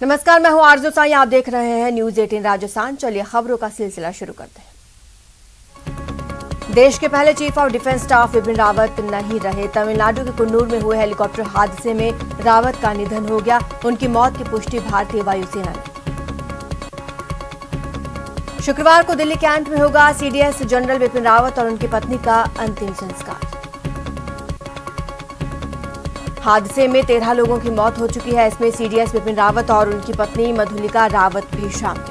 नमस्कार, मैं हूं आरजू साई। आप देख रहे हैं न्यूज 18 राजस्थान। चलिए खबरों का सिलसिला शुरू करते हैं। देश के पहले chief of defence staff Vipin Rawat नहीं रहे। तमिलनाडु के कुन्नूर में हुए हेलीकॉप्टर हादसे में रावत का निधन हो गया। उनकी मौत की पुष्टि भारतीय वायुसेना ने। शुक्रवार को दिल्ली कैंट में होगा सीडीएस जनरल विपिन रावत और उनकी पत्नी का अंतिम संस्कार। हादसे में 13 लोगों की मौत हो चुकी है। इसमें सीडीएस विपिन रावत और उनकी पत्नी मधुलिका रावत भी शामिल।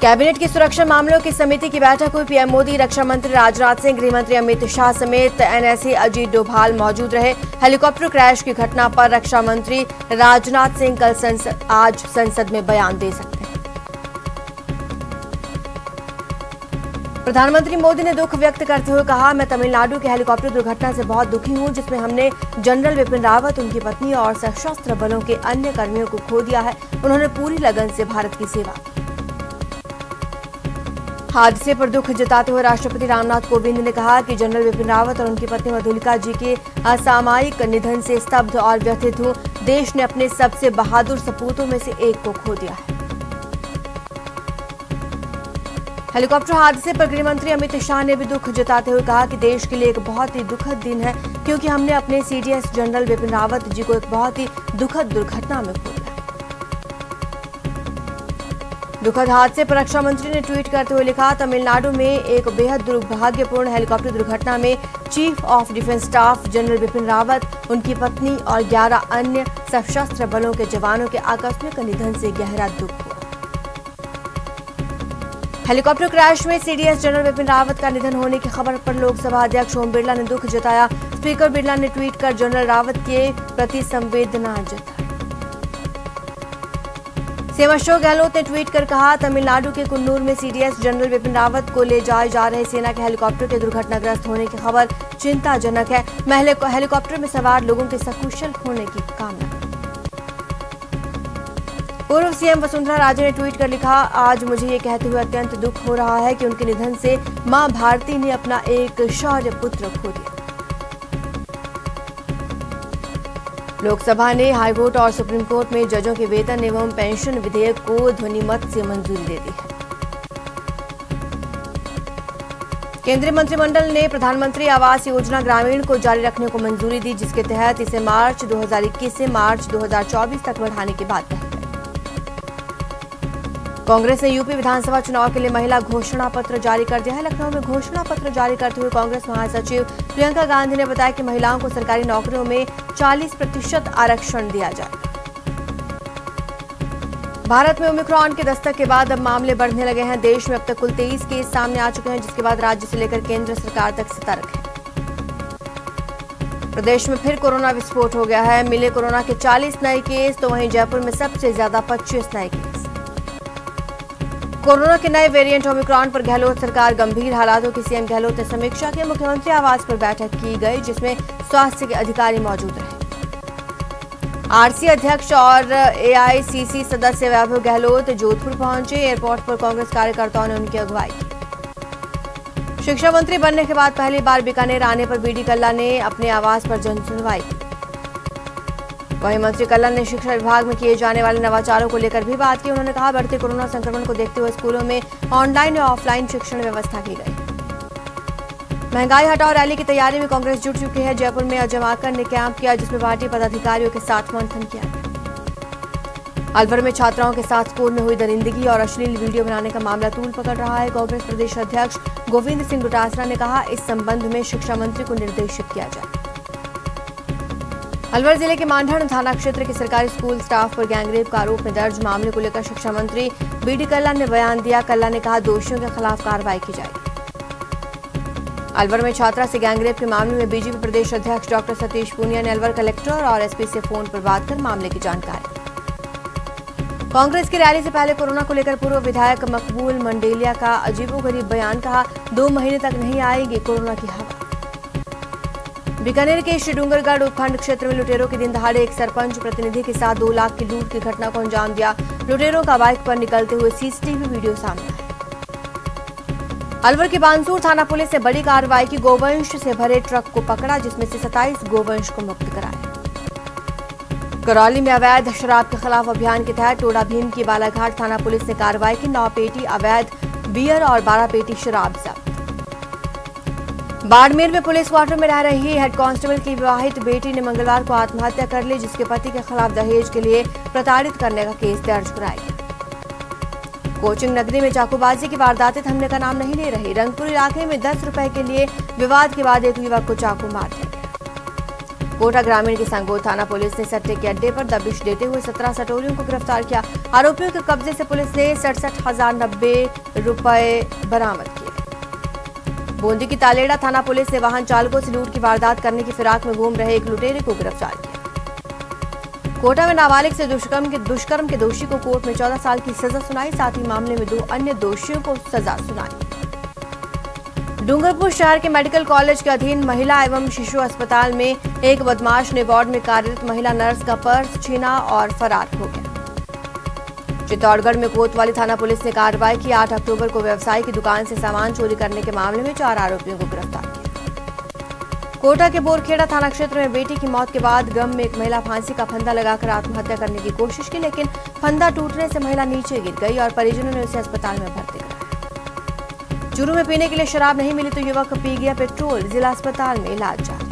कैबिनेट की सुरक्षा मामलों की समिति की बैठक हुई। पीएम मोदी, रक्षा मंत्री राजनाथ सिंह, गृह मंत्री अमित शाह समेत एनएसए अजीत डोभाल मौजूद रहे। हेलीकॉप्टर क्रैश की घटना पर रक्षा मंत्री राजनाथ सिंह आज संसद में बयान दे सकते हैं। प्रधानमंत्री मोदी ने दुख व्यक्त करते हुए कहा, मैं तमिलनाडु के हेलीकॉप्टर दुर्घटना से बहुत दुखी हूं, जिसमें हमने जनरल विपिन रावत, उनकी पत्नी और सशस्त्र बलों के अन्य कर्मियों को खो दिया है। उन्होंने पूरी लगन से भारत की सेवा की। हादसे पर दुख जताते हुए राष्ट्रपति रामनाथ कोविंद ने कहा कि जनरल विपिन रावत और उनकी पत्नी मधुलिका जी के असामयिक निधन से स्तब्ध और व्यथित हूं। देश ने अपने सबसे बहादुर सपूतों में से एक को खो दिया है। हेलीकॉप्टर हादसे पर गृह मंत्री अमित शाह ने भी दुख जताते हुए कहा कि देश के लिए एक बहुत ही दुखद दिन है, क्योंकि हमने अपने सीडीएस जनरल विपिन रावत जी को एक बहुत ही दुखद दुर्घटना में खो दिया। दुखद हादसे पर रक्षा मंत्री ने ट्वीट करते हुए लिखा, तमिलनाडु में एक बेहद दुर्भाग्यपूर्ण हेलीकॉप्टर दुर्घटना में chief of defence staff general Vipin Rawat, उनकी पत्नी और 11 अन्य सशस्त्र बलों के जवानों के आकस्मिक निधन से गहरा दुख हुआ। हेलीकॉप्टर क्रैश में सीडीएस जनरल विपिन रावत का निधन होने की खबर पर लोकसभा अध्यक्ष ओम बिरला ने दुख जताया। स्पीकर बिरला ने ट्वीट कर जनरल रावत के प्रति संवेदना जताई। सीएम अशोक गहलोत ने ट्वीट कर कहा, तमिलनाडु के कुन्नूर में सीडीएस जनरल विपिन रावत को ले जाए जा रहे सेना के हेलीकॉप्टर के दुर्घटनाग्रस्त होने की खबर चिंताजनक है। मैं हेलीकॉप्टर में सवार लोगों के सकुशल होने की कामना। पूर्व सीएम वसुंधरा राजे ने ट्वीट कर लिखा, आज मुझे ये कहते हुए अत्यंत दुख हो रहा है कि उनके निधन से मां भारती ने अपना एक शौर्य पुत्र खो दिया। लोकसभा ने हाईकोर्ट और सुप्रीम कोर्ट में जजों के वेतन एवं पेंशन विधेयक को ध्वनिमत से मंजूरी दे दी है। केंद्रीय मंत्रिमंडल ने प्रधानमंत्री आवास योजना ग्रामीण को जारी रखने को मंजूरी दी, जिसके तहत इसे मार्च 2021 से मार्च 2024 तक बढ़ाने की बात कही। कांग्रेस ने यूपी विधानसभा चुनाव के लिए महिला घोषणा पत्र जारी कर दिया है। लखनऊ में घोषणा पत्र जारी करते हुए कांग्रेस महासचिव प्रियंका गांधी ने बताया कि महिलाओं को सरकारी नौकरियों में 40% आरक्षण दिया जाए। भारत में ओमिक्रॉन के दस्तक के बाद अब मामले बढ़ने लगे हैं। देश में अब तक कुल 23 केस सामने आ चुके हैं, जिसके बाद राज्य से लेकर केंद्र सरकार तक सतर्क है। प्रदेश में फिर कोरोना विस्फोट हो गया है। मिले कोरोना के 40 नए केस, तो वहीं जयपुर में सबसे ज्यादा 25 नए केस। कोरोना के नए वेरिएंट ओमिक्रॉन पर गहलोत सरकार गंभीर, हालातों की सीएम गहलोत ने समीक्षा की। मुख्यमंत्री आवास पर बैठक की गई, जिसमें स्वास्थ्य के अधिकारी मौजूद रहे। आरसी अध्यक्ष और एआईसीसी सदस्य वैभव गहलोत जोधपुर पहुंचे। एयरपोर्ट पर कांग्रेस कार्यकर्ताओं ने उनकी अगुवाई की। शिक्षा मंत्री बनने के बाद पहली बार बीकानेर आने पर बीडी कल्ला ने अपने आवास पर जनसुनवाई की। वहीं मंत्री कल्लन ने शिक्षा विभाग में किए जाने वाले नवाचारों को लेकर भी बात की। उन्होंने कहा, बढ़ते कोरोना संक्रमण को देखते हुए स्कूलों में ऑनलाइन या ऑफलाइन शिक्षण व्यवस्था की गई। महंगाई हटाओ रैली की तैयारी में कांग्रेस जुट चुकी है। जयपुर में अजय माकन ने कैंप किया, जिसमें पार्टी पदाधिकारियों के साथ मंथन किया गया। अलवर में छात्राओं के साथ स्कूल में हुई दरिंदगी और अश्लील वीडियो बनाने का मामला तूल पकड़ रहा है। कांग्रेस प्रदेश अध्यक्ष गोविंद सिंह डोटासरा ने कहा, इस संबंध में शिक्षा मंत्री को निर्देशित किया जाए। अलवर जिले के मांढण थाना क्षेत्र के सरकारी स्कूल स्टाफ पर गैंगरेप का आरोप में दर्ज मामले को लेकर शिक्षा मंत्री बीडी कल्ला ने बयान दिया। कल्ला ने कहा, दोषियों के खिलाफ कार्रवाई की जाएगी। अलवर में छात्रा से गैंगरेप के मामले में बीजेपी प्रदेश अध्यक्ष डॉक्टर सतीश पूनिया ने अलवर कलेक्टर और एसपी से फोन पर बात कर मामले की जानकारी। कांग्रेस की रैली से पहले कोरोना को लेकर पूर्व विधायक मकबूल मंडेलिया का अजीबोगरीब बयान, कहा 2 महीने तक नहीं आएगी कोरोना की हवा। बीकानेर के श्री डूंगरगढ़ उपखंड क्षेत्र में लुटेरों के दिन दहाड़े एक सरपंच प्रतिनिधि के साथ 2 लाख की लूट की घटना को अंजाम दिया। लुटेरों का बाइक पर निकलते हुए सीसीटीवी वीडियो सामने आया। अलवर के बानसूर थाना पुलिस ने बड़ी कार्रवाई की। गोवंश से भरे ट्रक को पकड़ा, जिसमें से 27 गोवंश को मुक्त कराया। करौली में अवैध शराब के खिलाफ अभियान के तहत टोडा भीम की बालाघाट थाना पुलिस ने कार्रवाई की। 9 पेटी अवैध बियर और 12 पेटी शराब जब्त। बाड़मेर में पुलिस क्वार्टर में रह रही हेड कांस्टेबल की विवाहित बेटी ने मंगलवार को आत्महत्या कर ली, जिसके पति के खिलाफ दहेज के लिए प्रताड़ित करने का केस दर्ज कराया गया। कोचिंग नगरी में चाकूबाजी की वारदातें थमने का नाम नहीं ले रही। रंगपुर इलाके में 10 रुपए के लिए विवाद के बाद एक युवक को चाकू मार दिया गया। कोटा ग्रामीण की संगोल थाना पुलिस ने सट्टे के अड्डे पर दबिश देते हुए 17 सटोरियों को गिरफ्तार किया। आरोपियों के कब्जे से पुलिस ने 67,090 रुपए बरामद किए। बूंदी की तालेड़ा थाना पुलिस ने वाहन चालकों से लूट की वारदात करने की फिराक में घूम रहे एक लुटेरे को गिरफ्तार किया। कोटा में नाबालिग से दुष्कर्म के दोषी को कोर्ट में 14 साल की सजा सुनाई। साथ ही मामले में 2 अन्य दोषियों को सजा सुनाई। डूंगरपुर शहर के मेडिकल कॉलेज के अधीन महिला एवं शिशु अस्पताल में एक बदमाश ने वार्ड में कार्यरत महिला नर्स का पर्स छीना और फरार हो गया। चित्तौड़गढ़ में कोतवाली थाना पुलिस ने कार्रवाई की। 8 अक्टूबर को व्यवसायी की दुकान से सामान चोरी करने के मामले में 4 आरोपियों को गिरफ्तार किया। कोटा के बोरखेड़ा थाना क्षेत्र में बेटी की मौत के बाद गम में एक महिला फांसी का फंदा लगाकर आत्महत्या करने की कोशिश की, लेकिन फंदा टूटने से महिला नीचे गिर गई और परिजनों ने उसे अस्पताल में भर्ती कराया। चूरू में पीने के लिए शराब नहीं मिली तो युवक पी गया पेट्रोल, जिला अस्पताल में इलाज जारी।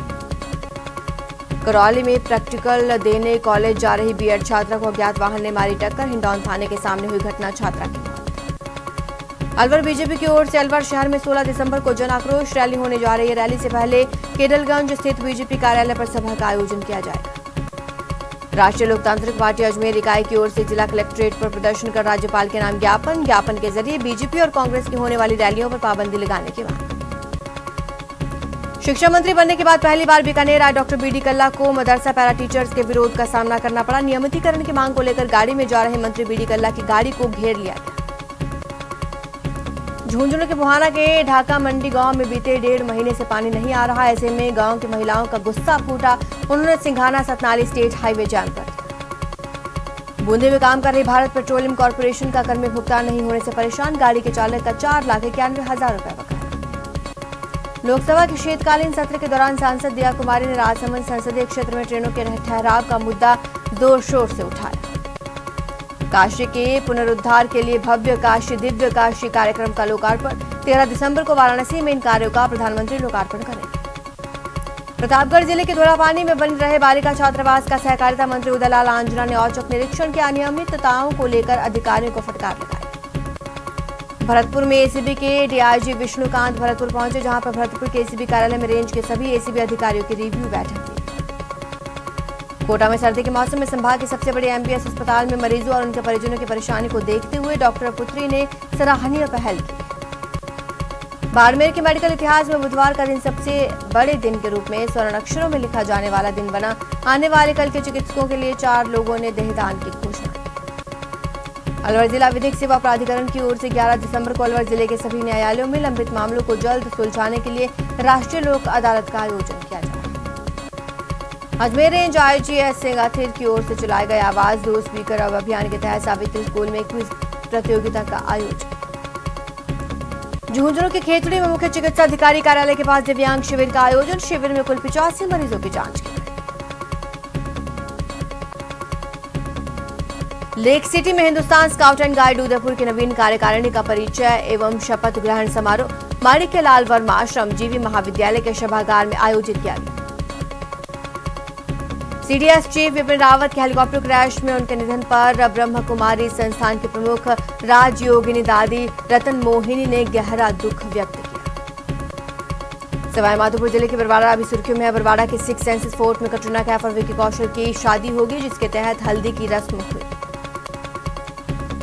करौली में प्रैक्टिकल देने कॉलेज जा रही बीएड छात्रा को अज्ञात वाहन ने मारी टक्कर। हिंडौन थाने के सामने हुई घटना, छात्रा की मौत। अलवर बीजेपी की ओर से अलवर शहर में 16 दिसंबर को जन आक्रोश रैली होने जा रही है। रैली से पहले केडलगंज स्थित बीजेपी कार्यालय पर सभा का आयोजन किया जाएगा। राष्ट्रीय लोकतांत्रिक पार्टी अजमेर इकाई की ओर से जिला कलेक्ट्रेट पर प्रदर्शन कर राज्यपाल के नाम ज्ञापन के जरिए बीजेपी और कांग्रेस की होने वाली रैलियों पर पाबंदी लगाने की मांग। शिक्षा मंत्री बनने के बाद पहली बार बीकानेर आए डॉक्टर बीडी कल्ला को मदरसा पैरा टीचर्स के विरोध का सामना करना पड़ा। नियमितीकरण की मांग को लेकर गाड़ी में जा रहे मंत्री बीडी कल्ला की गाड़ी को घेर लिया गया। झुंझुनू के बुहाना के ढाका मंडी गांव में बीते 1.5 महीने से पानी नहीं आ रहा। ऐसे में गांव की महिलाओं का गुस्सा फूटा। उन्होंने सिंघाना सतनाली स्टेट हाईवे जाम कर दिया। बूंदी में काम कर रही भारत पेट्रोलियम कॉर्पोरेशन का कर में भुगतान नहीं होने से परेशान। गाड़ी के चालक का 4,91,000 रुपए बकाया। लोकसभा के शीतकालीन सत्र के दौरान सांसद दिया कुमारी ने राजसमंद संसदीय क्षेत्र में ट्रेनों के ठहराव का मुद्दा जोर शोर से उठाया। काशी के पुनरुद्धार के लिए भव्य काशी दिव्य काशी कार्यक्रम का लोकार्पण। 13 दिसंबर को वाराणसी में इन कार्यों का प्रधानमंत्री लोकार्पण करेंगे। प्रतापगढ़ जिले के धोलापानी में बन रहे बालिका छात्रावास का सहकारिता मंत्री उदयलाल आंजना ने औचक निरीक्षण किया। अनियमितताओं को लेकर अधिकारियों को फटकार लगाई। भरतपुर में एसीबी के डीआईजी विष्णुकांत भरतपुर पहुंचे, जहां पर भरतपुर के एसीबी कार्यालय में रेंज के सभी एसीबी अधिकारियों की रिव्यू बैठक हुई। कोटा में सर्दी के मौसम में संभाग के सबसे बड़े एमबीएस अस्पताल में मरीजों और उनके परिजनों की परेशानी को देखते हुए डॉक्टर पुत्री ने सराहनीय पहल की। बाड़मेर के मेडिकल इतिहास में बुधवार का दिन सबसे बड़े दिन के रूप में स्वर्ण अक्षरों में लिखा जाने वाला दिन बना। आने वाले कल के चिकित्सकों के लिए 4 लोगों ने देहदान की घोषणा की। अलवर जिला विधिक सेवा प्राधिकरण की ओर से 11 दिसंबर को अलवर जिले के सभी न्यायालयों में लंबित मामलों को जल्द सुलझाने के लिए राष्ट्रीय लोक अदालत का आयोजन किया जाएगा। अजमेर रेंज आईजी एस सिंगाथिर की ओर से चलाए गए आवाज दो स्पीकर अब अभियान के तहत सावित्री स्कूल में क्विज प्रतियोगिता का आयोजन। झुंझुनू के खेतड़ी में मुख्य चिकित्सा अधिकारी कार्यालय के पास दिव्यांग शिविर का आयोजन। शिविर में कुल 85 मरीजों की जांच की गई। लेक सिटी में Hindustan scout and guide Udaipur की नवीन कार्यकारिणी का परिचय एवं शपथ ग्रहण समारोह माणिक्यलाल वर्मा श्रमजीवी महाविद्यालय के सभागार में आयोजित किया गया। सीडीएस चीफ विपिन रावत के हेलीकॉप्टर क्रैश में उनके निधन पर ब्रह्म कुमारी संस्थान के प्रमुख राजयोगिनी दादी रतन मोहिनी ने गहरा दुख व्यक्त किया। सवाईमाधोपुर जिले के बरवाड़ा अभी सुर्खियों में है। बरवाड़ा के 6 सेंसेस फोर्ट में कटरीना कैफ और विकी कौशल की शादी होगी, जिसके तहत हल्दी की रस्म हुई।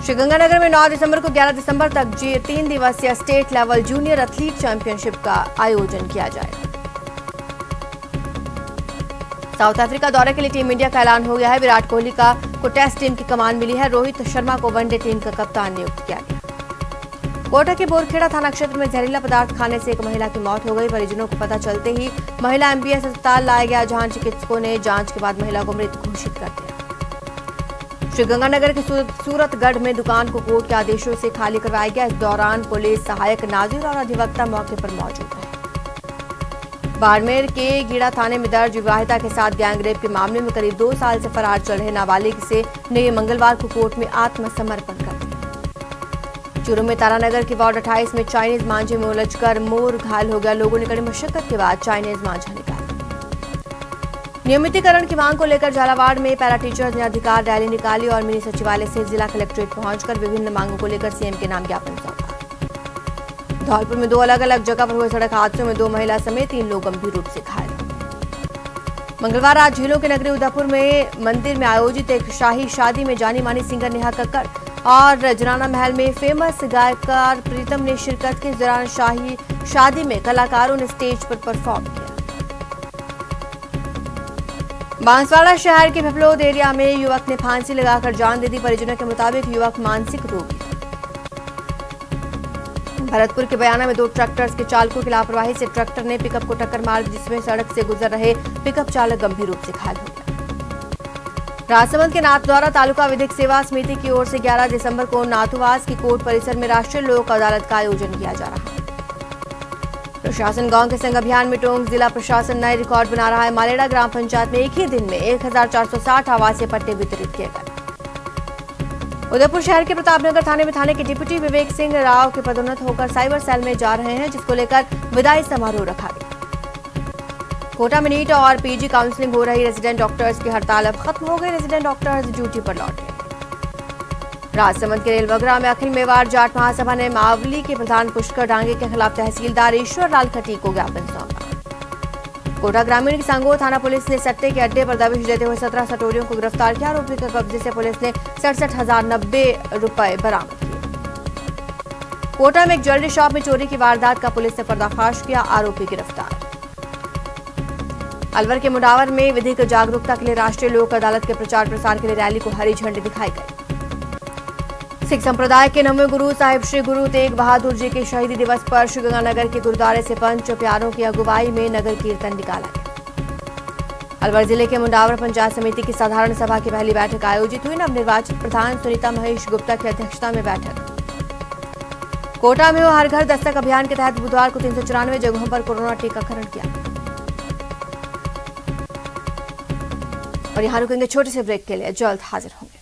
श्रीगंगानगर में 9 दिसंबर को 11 दिसंबर तक 3 दिवसीय state level junior athlete championship का आयोजन किया जाएगा। साउथ अफ्रीका दौरे के लिए टीम इंडिया का ऐलान हो गया है। विराट कोहली को टेस्ट टीम की कमान मिली है। रोहित शर्मा को वनडे टीम का कप्तान नियुक्त किया गया। कोटा के बोरखेड़ा थाना क्षेत्र में जहरीला पदार्थ खाने से एक महिला की मौत हो गई। परिजनों को पता चलते ही महिला एमबीएस अस्पताल लाया गया, जहां चिकित्सकों ने जांच के बाद महिला को मृत घोषित कर दिया। श्रीगंगानगर के सूरतगढ़ में दुकान को कोर्ट के आदेशों से खाली करवाया गया। इस दौरान पुलिस सहायक नाजिर और अधिवक्ता मौके पर मौजूद रहे। बाड़मेर के गीड़ा थाने में दर्ज विवाहिता के साथ गैंगरेप के मामले में करीब 2 साल से फरार चल रहे नाबालिग से ने मंगलवार को कोर्ट में आत्मसमर्पण कर दिया। चूरू में तारानगर के वार्ड 28 में चाइनीज मांझे में उलझकर मोर घायल हो गया। लोगों ने कड़ी मशक्कत के बाद चाइनीज मांझा निकाला। नियमितीकरण की मांग को लेकर झालावाड़ में पैरा टीचर्स ने अधिकार रैली निकाली और मिनी सचिवालय से जिला कलेक्ट्रेट पहुंचकर विभिन्न मांगों को लेकर सीएम के नाम ज्ञापन सौंपा। धौलपुर में 2 अलग अलग जगह पर हुए सड़क हादसों में 2 महिला समेत 3 लोग गंभीर रूप से घायल। मंगलवार रात झीलों के नगरी उदयपुर में मंदिर में आयोजित एक शाही शादी में जानी मानी सिंगर नेहा कक्कड़ और जनाना महल में फेमस गायकार प्रीतम ने शिरकत की। इस दौरान शाही शादी में कलाकारों ने स्टेज पर परफॉर्म किया। बांसवाड़ा शहर के पिपलोद एरिया में युवक ने फांसी लगाकर जान दे दी। परिजनों के मुताबिक युवक मानसिक रोगी। भरतपुर के बयाना में 2 ट्रैक्टर्स के चालकों की लापरवाही से ट्रैक्टर ने पिकअप को टक्कर मार दी, जिसमें सड़क से गुजर रहे पिकअप चालक गंभीर रूप से घायल हो गया। राजसमंद के नाथद्वारा तालुका विधिक सेवा समिति की ओर से 11 दिसंबर को नाथुवास की कोर्ट परिसर में राष्ट्रीय लोक अदालत का आयोजन किया जा रहा है। प्रशासन गांव के संग अभियान में टोंक जिला प्रशासन नए रिकॉर्ड बना रहा है। मालेड़ा ग्राम पंचायत में एक ही दिन में 1460 आवासीय पट्टे वितरित किए गए। उदयपुर शहर के प्रतापनगर थाने में थाने के डिप्टी विवेक सिंह राव के पदोन्नत होकर साइबर सेल में जा रहे हैं, जिसको लेकर विदाई समारोह रखा गया। कोटा में नीट और पीजी काउंसलिंग हो रही रेजिडेंट डॉक्टर्स की हड़ताल अब खत्म हो गई। रेजिडेंट डॉक्टर्स ड्यूटी पर लौटे। राजसमंद के रेलवगरा में अखिल मेवाड़ जाट महासभा ने मावली के प्रधान पुष्कर डांगे के खिलाफ तहसीलदार ईश्वर लाल खटी को ज्ञापन सौंपा। कोटा ग्रामीण की सांगोर थाना पुलिस ने सट्टे के अड्डे पर दबिश देते हुए 17 सटोरियों को गिरफ्तार किया। आरोपी के कब्जे से पुलिस ने 67,090 रुपए बरामद किए। कोटा में एक ज्वेलरी शॉप में चोरी की वारदात का पुलिस ने पर्दाफाश किया। आरोपी गिरफ्तार। अलवर के मुडावर में विधिक जागरूकता के लिए राष्ट्रीय लोक अदालत के प्रचार प्रसार के लिए रैली को हरी झंडी दिखाई गई। सिख संप्रदाय के 9वें गुरु साहिब श्री गुरु तेग बहादुर जी के शहीदी दिवस पर श्रीगंगानगर के गुरुद्वारे से पंच प्यारों की अगुवाई में नगर कीर्तन निकाला गया। अलवर जिले के मुंडावर पंचायत समिति की साधारण सभा की पहली बैठक आयोजित हुई। नवनिर्वाचित प्रधान सुनीता महेश गुप्ता की अध्यक्षता में बैठक। कोटा में हर घर दस्तक अभियान के तहत बुधवार को 394 जगहों पर कोरोना टीकाकरण किया। और यहाँ रुकेंगे छोटे से ब्रेक के लिए, जल्द हाजिर होंगे।